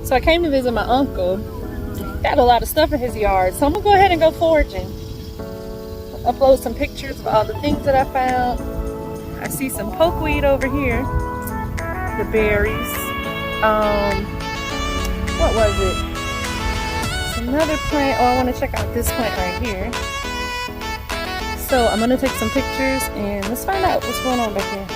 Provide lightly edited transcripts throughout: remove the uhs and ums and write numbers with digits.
So I came to visit my uncle. Got a lot of stuff in his yard, so I'm gonna go ahead and go foraging. Upload some pictures of all the things that I found. I see some pokeweed over here. The berries. What was it? It's another plant. Oh, I want to check out this plant right here. So I'm gonna take some pictures and let's find out what's going on back here.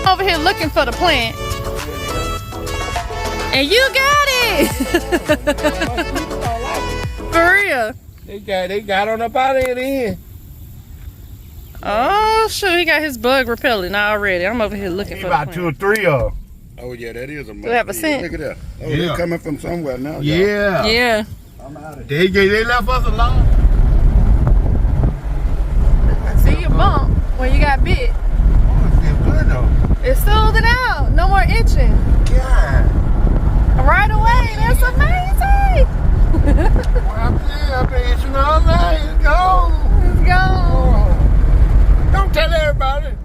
Over here looking for the plant, and you got it. For real. They got on up out of here. Oh shoot, he got his bug repellent already. I'm over here looking for about the 2 or 3 of them. Oh yeah, that is a mosquito. Do they have a scent? Look at that. Oh, Yeah. they're coming from somewhere now. Yeah. Yeah. I'm out of here. They left us alone. See you bump when you got bit. Oh, it feels good though. It's soothing out. No more itching. God. Right away. That's amazing. Well, I've been itching all night. It's gone. Let's go. Oh. Don't tell everybody.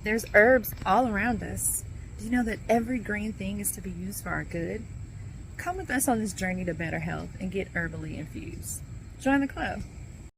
There's herbs all around us. Do you know that every green thing is to be used for our good? Come with us on this journey to better health and get herbally infused. Join the club.